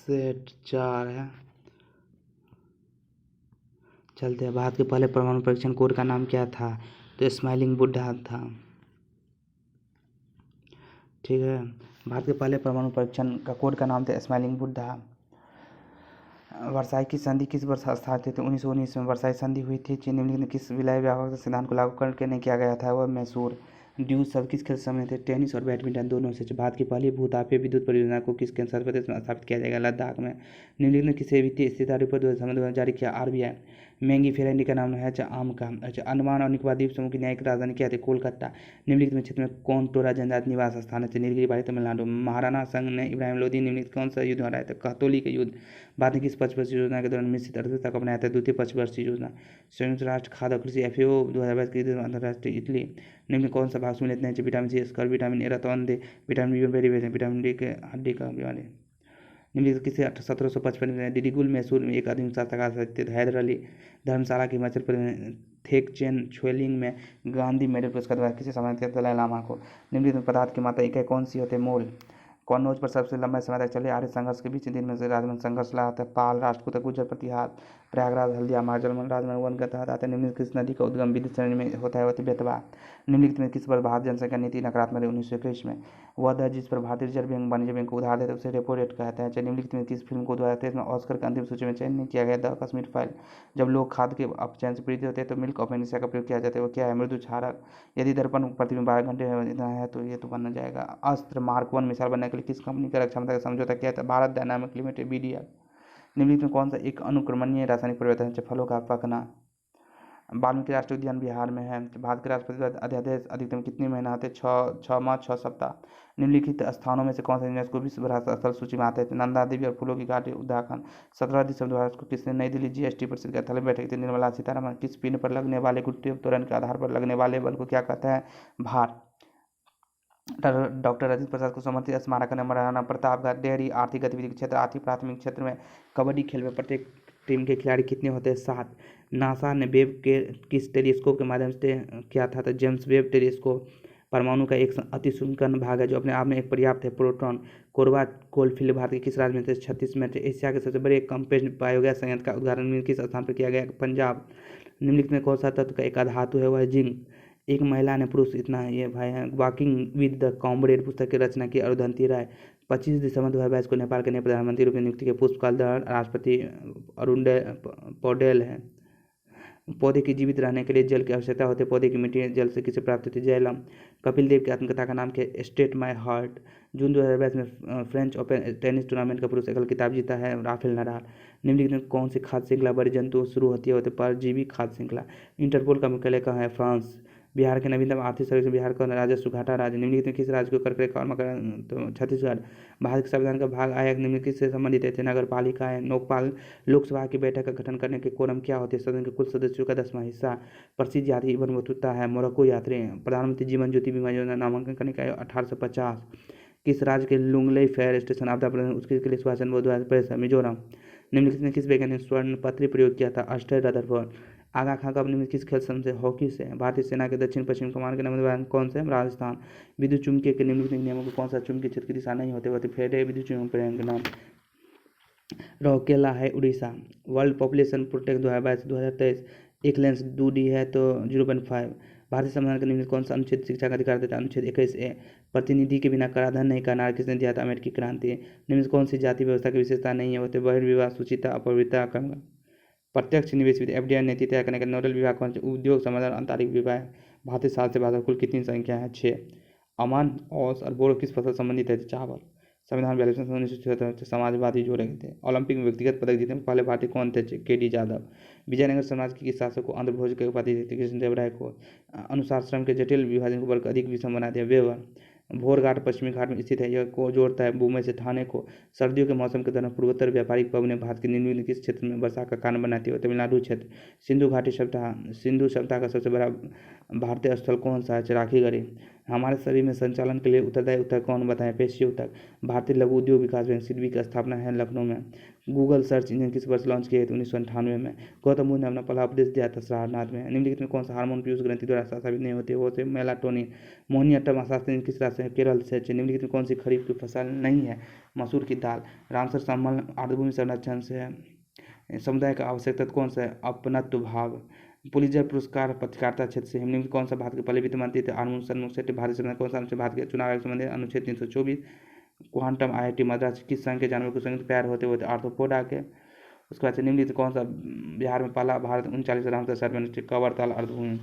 Set 4 है। चलते हैं। भारत के पहले परमाणु परीक्षण कोड का नाम क्या था? तो स्माइलिंग बुद्धा था। ठीक है। भारत के पहले परमाणु परीक्षण का कोड का नाम था स्माइलिंग बुद्धा। वर्साई की संधि किस वर्ष हस्ताक्षरित थी? 1919 में वर्साई संधि हुई थी। निम्नलिखित में किस विलय व्यापक सिद्धांत को लागू करके नहीं किया गया था? वह मैसूर ड्यूज सब किस खेल समय थे? टेनिस और बैडमिंटन दोनों से। भारत की पहली भूतापीय विद्युत परियोजना को किस केंद्र शासित प्रदेश में स्थापित किया जाएगा? लद्दाख में। निम्नलिखित में किसी वित्तीय स्थिति रिपोर्ट द्वारा जारी किया? RBI। मैंगी फेरेंडी का नाम है आम का। अंडमान और निकोबार द्वीप समूह की न्यायिक राजधानी क्या थी? कोलकाता। निम्नलिखित में क्षेत्र में कौन टोरा जनजाति निवास स्थान है? नीलगिरी बाड़ी तमिलनाडु। महाराणा संघ ने इब्राहिम लोदी निम्नलिखित कौन सा युद्ध हराया था? कहतौली के युद्ध। भारत ने किस पंचवर्षीय योजना के दौरान मिश्रित अर्थव्यवस्था को अपनाया था? द्वितीय पंचवर्षीय योजना। संयुक्त राष्ट्र खाद्य और कृषि FAO 2022 की अंतर्राष्ट्रीय इटली। निम्न में कौन सा भाग सम्मिलित नहीं है? विटामिन C, स्कर, विटामिन ए, रतौन दे, विटामिन B वेरी वेरी, विटामिन D के हड्डी का बीमारी। निम्नलिखित किसे 1755 में डिडिगुल मैसूर में एक आधुनिक शास्त्रकार सत्य हैदर अली। धर्मशाला के हिमाचल प्रदेश में थेकचेन छुएलिंग में गांधी मेडल पुरस्कार द्वारा किसे सम्मानित किया? दलाई लामा को। निम्नलिखित पदार्थ की मात्रा इकाई कौन सी होती है? मोल। कन्नौज पर सबसे लंबा समय तक चले आर्य संघर्ष के बीच दिन में से राजमन संघर्ष लड़ा था? पाल, राजपूत, गुर्जर प्रतिहार। प्रयागराज, हल्दिया, मार्जलमन, राजमन वन का तहत आते हैं। निम्नलिखित किस नदी का उद्गम विद्युत श्रेणी में होता है? वह बेतवा। निम्नलिखित में किस वर्ष भारत जनसंख्या नीति नकारात्मक है? 1921 में। वह दर जिस पर भारतीय रिजर्व बैंक वाणिज्य बैंक को उधार देता है उसे रेपो रेट कहते हैं। निम्नलिखित में किस फिल्म को 2023 में ऑस्कर की अंतिम सूची में चयन नहीं किया गया? The Kashmir file. जब लोग खाद्य के अपचयन से पीड़ित होते हैं तो मिल्क ऑफ मैग्नीशिया का प्रयोग किया जाता है। वो क्या है? मृदु क्षारक। यदि दर्पण प्रतिबिंब 12 घंटे है तो ये तो बनना जाएगा। अस्त्र मार्क 1 मिसाइल बनने के लिए किस कंपनी का क्षमता का समझौता किया था? Bharat dynamic limited BDL। निम्नलिखित में कौन सा एक अनुक्रमणीय रासायनिक परिवर्तन है? फलों का पकना। वाल्मीकि राष्ट्रीय उद्यान बिहार में है। भारत के राष्ट्रपति अध्यादेश अधिकतम कितनी महीना आते हैं? 6 माह 6 सप्ताह। निम्नलिखित स्थानों में से कौन सा यूनेस्को विश्व विरासत स्थल सूची में आता है? नंदा देवी और फूलों की घाटी उत्तराखंड। 17 दिसंबर 2000 को किसने नई दिल्ली GST परिषद की अथालय बैठक थी? निर्मला सीतारमण। किस पिंड पर लगने वाले गुरुत्वीय त्वरण के आधार पर लगने वाले बल को क्या कहते हैं? भार। डॉक्टर राजेंद्र प्रसाद को समर्पित स्मारक है महाराणा प्रतापगढ़। डेयरी आर्थिक गतिविधि के क्षेत्र आर्थिक प्राथमिक क्षेत्र में कबड्डी खेल में प्रत्येक टीम के खिलाड़ी कितने होते हैं? 7। नासा ने वेब के किस टेलीस्कोप के माध्यम से किया था? तो जेम्स वेब टेलीस्कोप। परमाणु का एक अति संकीर्ण भाग है जो अपने आप में एक पर्याप्त है? प्रोटॉन। कोरबा कोलफील्ड भारत के किस राज्य में थे? छत्तीसगढ़ में। एशिया के सबसे बड़े कंप्रेस्ड बायोगैस संयंत्र का उद्घाटन किस स्थान पर किया गया? पंजाब। निम्नलिखित में कौन सा तत्व का एक धातु है? वह जिंक। एक महिला ने पुरुष इतना ये भाई हैं वॉकिंग विद द कॉमरेड पुस्तक की रचना की? अरुंधति राय। 25 दिसंबर 2022 को नेपाल के नए प्रधानमंत्री रूप में नियुक्ति के पुष्पकमल दहल राष्ट्रपति अरुण पौडेल हैं। पौधे की जीवित रहने के लिए जल की आवश्यकता होती है। पौधे की मिट्टी जल से किसे प्राप्त होती है? जैलम। कपिल देव की आत्मकथा का नाम क्या है? State my heart. जून 2022 में फ्रेंच ओपन टेनिस टूर्नामेंट का पुरुष एकल खिताब जीता है राफेल नडाल। निम्नलिखित में कौन सी खाद्य श्रृंखला बड़े जंतुओं से शुरू होती है? परजीवी खाद्य श्रृंखला। इंटरपोल का मुख्यालय कहाँ है? फ्रांस। बिहार के नवीनतम आर्थिक सर्वेक्षण बिहार का राजस्व घाटा राज्य। निम्नलिखित में किस राज्य को कर्क और मकर? तो छत्तीसगढ़। भारत के संविधान का भाग आया निम्नलिखित से संबंधित है? नगर पालिका है। लोकपाल लोकसभा की बैठक का गठन करने के कोरम क्या होते हैं? सदन के कुल सदस्यों का 10वां हिस्सा। प्रसिद्ध यात्री इबन बतूता है। मोरक्को यात्री। प्रधानमंत्री जीवन ज्योति बीमा योजना नामांकन करने का 1850। किस राज्य के लुंगलई फायर स्टेशन आपदा प्रबंधन उसके लिए सुभाष चंद्र बोस द्वारा? मिजोरम। निम्नलिखित में किस वैज्ञानिक ने स्वर्ण पत्री प्रयोग किया था? Aster Rutherford. आगा खां का निम्नलिखित किस खेल संघ से? हॉकी से। भारतीय सेना के दक्षिण पश्चिम कमान के नंबर कौन से? राजस्थान। विद्युत चुम्बकीय के निम्नलिखित नियमों को कौन सा चुम्बकीय क्षेत्र की दिशा नहीं होते? वह फेरे विद्युत चुम्बकीय के नाम। रौकेला है उड़ीसा। वर्ल्ड पॉपुलेशन प्रोटेक्ट 2022-2023 एक लेंस 2D है तो 0.5। भारतीय संविधान का निम्नलिखित कौन सा अनुच्छेद शिक्षा का अधिकार देता है? अनुच्छेद 21A। प्रतिनिधि के बिना कराधान नहीं करना किसने दिया था? अमेरिकी क्रांति। निम्नलिखित कौन सी जाति व्यवस्था की विशेषता नहीं है? वह बहिर्विवाह सूचिता अपवित्रता कर्म। प्रत्यक्ष निवेश विधि FDI नीति तैयार करने का नोडल विभाग कौन से? उद्योग संवर्धन आंतरिक विभाग। भारतीय साल से बाहर कुल कितनी संख्या है? 6। अमन औस और बोरो किस फसल संबंधित है? चावल। संविधान 42 में 1976 समाजवादी जोड़े गए थे। ओलंपिक में व्यक्तिगत पदक जीते पहले भारतीय कौन थे? KD जाधव। विजयनगर समाज के किस शासक को आंध्र भोज के उपाधि देते? कृष्णदेवराय को। अनुसार श्रम के जटिल विभाजन को बल्कि अधिक विषम बना दिया? वेबर। भोर घाट पश्चिमी घाट में स्थित है। यह को जोड़ता है मुंबई से ठाणे को। सर्दियों के मौसम के दौरान पूर्वोत्तर व्यापारिक पवनें भारत के निम्नलिखित किस क्षेत्र में वर्षा का कारण बनाती है? तमिलनाडु क्षेत्र। सिंधु घाटी सभ्यता। सिंधु सभ्यता का सबसे बड़ा भारतीय स्थल कौन सा है? चराखीगढ़ी। हमारे शरीर में संचालन के लिए उत्तरदायी ऊतक कौन बताएं? पेशीय ऊतक। भारतीय लघु उद्योग विकास बैंक सिडबी की स्थापना है लखनऊ में। गूगल सर्च इंजन किस वर्ष लॉन्च किया? 1998 में। गौतम बुद्ध ने अपना पहला उपदेश दिया था सारनाथ में। निम्नलिखित में कौन सा हार्मोन पीयूष ग्रंथि द्वारा साबित नहीं होती? वो थे मेलाटोनिन। मोहिनीअट्टम शास्त्री किस राज्य से? केरल से। निम्नलिखित में कौन सी खरीफ की फसल नहीं है? मसूर की दाल। रामसर सम्मल आर्द्रभूमि संरक्षण से है। समुदाय का आवश्यक तत्व कौन सा है? अपनत्व भाव। पुलित्जर पुरस्कार पत्रकारिता क्षेत्र से निम्नलिखित कौन सा भारत के पहले वित्त मंत्री थे? आर मुंशन सेट्टी। भारतीय संविधान कौन सा अनुच्छेद भारत के चुनाव आयोग से संबंधित? अनुच्छेद 324। क्वांटम IIT मद्रास किस संघ के जानवर को संयुक्त पैर होते हुए आर्थ्रोपोडा के। उसके बाद से निम्नलिखित कौन सा बिहार में पहला भारत 39 रामसर सर्वे कवर्तल अर्धभूमि।